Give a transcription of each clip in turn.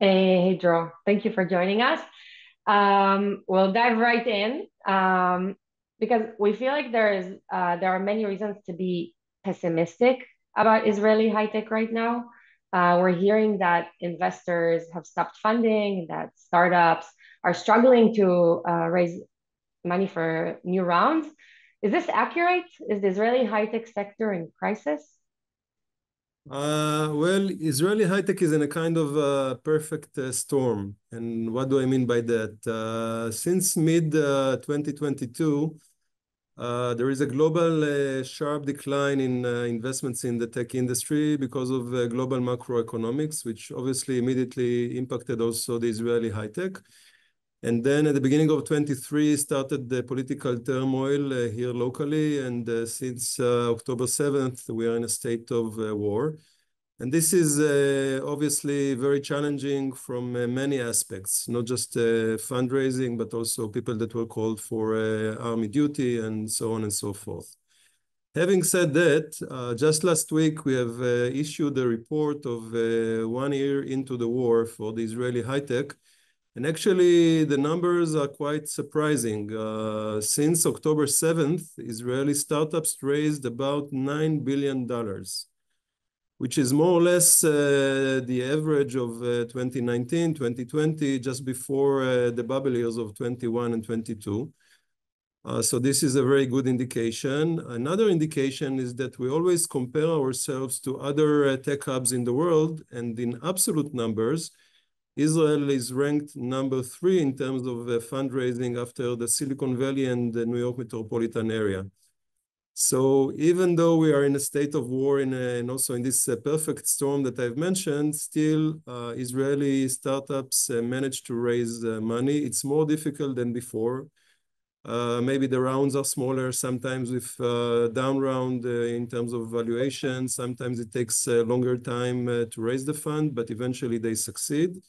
Hey, Dror. Thank you for joining us. We'll dive right in because we feel like there are many reasons to be pessimistic about Israeli high tech right now. We're hearing that investors have stopped funding, that startups are struggling to raise money for new rounds. Is this accurate? Is the Israeli high tech sector in crisis? Well, Israeli high-tech is in a kind of perfect storm. And what do I mean by that? Since mid 2022, there is a global sharp decline in investments in the tech industry because of global macroeconomics, which obviously immediately impacted also the Israeli high-tech. And then at the beginning of 23 started the political turmoil here locally. And since October 7th, we are in a state of war. And this is obviously very challenging from many aspects, not just fundraising, but also people that were called for army duty and so on and so forth. Having said that, just last week, we have issued a report of 1 year into the war for the Israeli high-tech. And actually, the numbers are quite surprising. Since October 7th, Israeli startups raised about $9 billion, which is more or less the average of 2019, 2020, just before the bubble years of 21 and 22. So this is a very good indication. Another indication is that we always compare ourselves to other tech hubs in the world, and in absolute numbers, Israel is ranked number 3 in terms of fundraising after the Silicon Valley and the New York metropolitan area. So even though we are in a state of war and also in this perfect storm that I've mentioned, still Israeli startups manage to raise money. It's more difficult than before. Maybe the rounds are smaller, sometimes with down round in terms of valuation. Sometimes it takes a longer time to raise the fund, but eventually they succeed.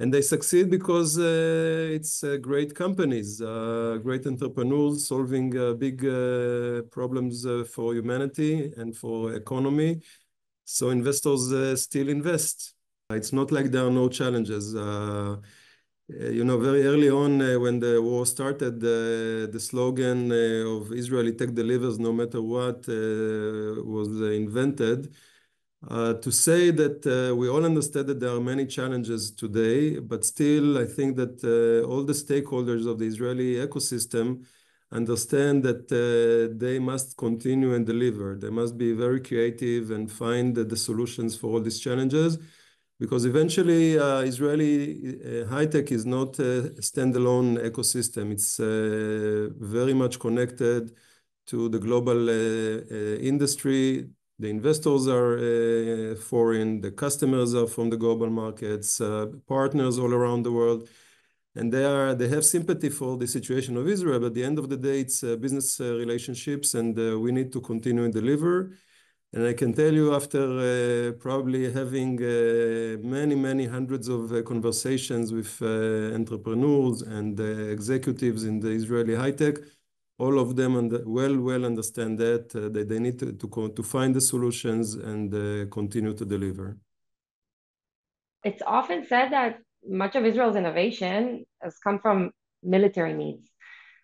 And they succeed because it's great companies, great entrepreneurs solving big problems for humanity and for economy. So investors still invest. It's not like there are no challenges. You know, very early on when the war started, the slogan of Israeli tech delivers no matter what was invented. To say that we all understand that there are many challenges today, but still I think that all the stakeholders of the Israeli ecosystem understand that they must continue and deliver. They must be very creative and find the solutions for all these challenges, because eventually Israeli high-tech is not a standalone ecosystem. It's very much connected to the global industry. The investors are foreign, the customers are from the global markets, partners all around the world, and they have sympathy for the situation of Israel. But at the end of the day, it's business relationships, and we need to continue and deliver. And I can tell you, after probably having many hundreds of conversations with entrepreneurs and executives in the Israeli high-tech, all of them well understand that they need to find the solutions and continue to deliver. It's often said that much of Israel's innovation has come from military needs.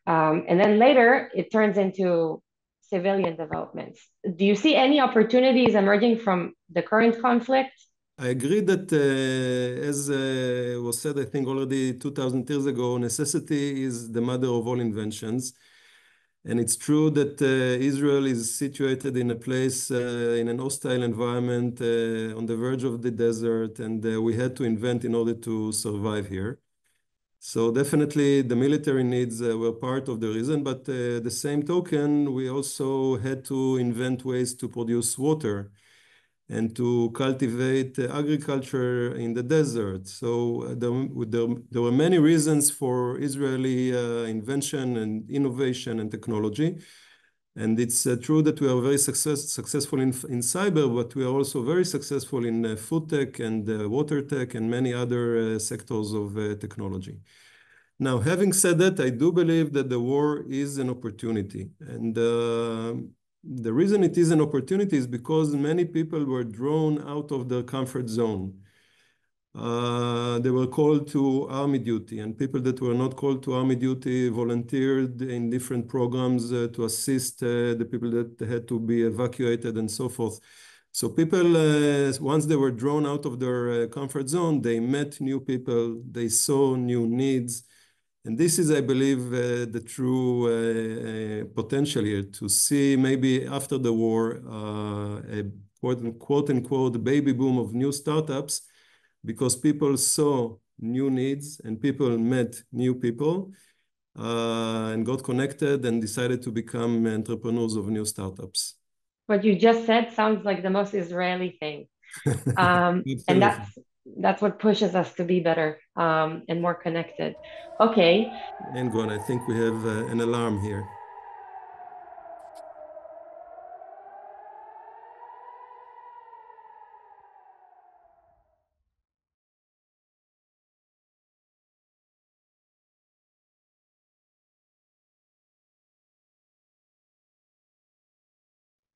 And then later it turns into civilian developments. Do you see any opportunities emerging from the current conflict? I agree that, as was said, I think already 2,000 years ago, necessity is the mother of all inventions. And it's true that Israel is situated in a place, in an hostile environment, on the verge of the desert, and we had to invent in order to survive here. So definitely the military needs were part of the reason, but the same token, we also had to invent ways to produce water and to cultivate agriculture in the desert. So there were many reasons for Israeli invention and innovation and technology. And it's true that we are very successful in cyber, but we are also very successful in food tech and water tech and many other sectors of technology. Now, having said that, I do believe that the war is an opportunity. And the reason it is an opportunity is because many people were drawn out of their comfort zone. they were called to army duty, and people that were not called to army duty volunteered in different programs to assist the people that had to be evacuated and so forth. So people, once they were drawn out of their comfort zone, they met new people, they saw new needs. And this is, I believe, the true potential here, to see maybe after the war, a quote unquote baby boom of new startups, because people saw new needs and people met new people and got connected and decided to become entrepreneurs of new startups. What you just said sounds like the most Israeli thing. And that's what pushes us to be better and more connected. Okay. Hang on, I think we have an alarm here.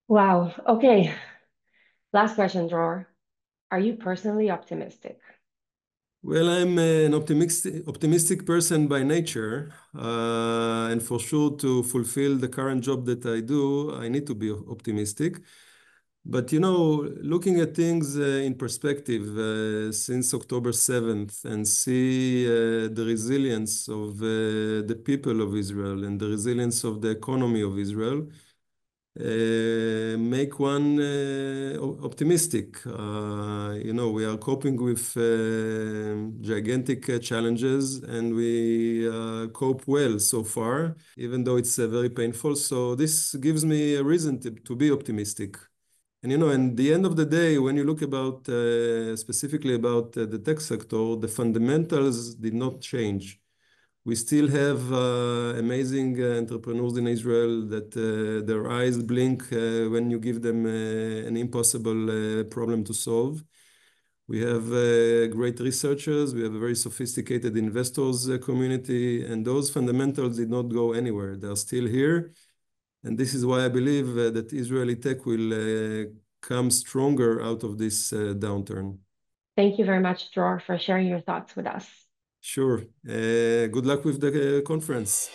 Wow. Okay. Last question, Dror. Are you personally optimistic? Well, I'm an optimistic person by nature, and for sure to fulfill the current job that I do, I need to be optimistic. But you know, looking at things in perspective since October 7th and see the resilience of the people of Israel and the resilience of the economy of Israel, make one optimistic. You know, we are coping with gigantic challenges, and we cope well so far, even though it's very painful. So this gives me a reason to be optimistic. And you know, in the end of the day, when you look about specifically about the tech sector, the fundamentals did not change. We still have amazing entrepreneurs in Israel that their eyes blink when you give them an impossible problem to solve. We have great researchers. We have a very sophisticated investors community, and those fundamentals did not go anywhere. They are still here. And this is why I believe that Israeli tech will come stronger out of this downturn. Thank you very much, Dror, for sharing your thoughts with us. Sure. Good luck with the conference.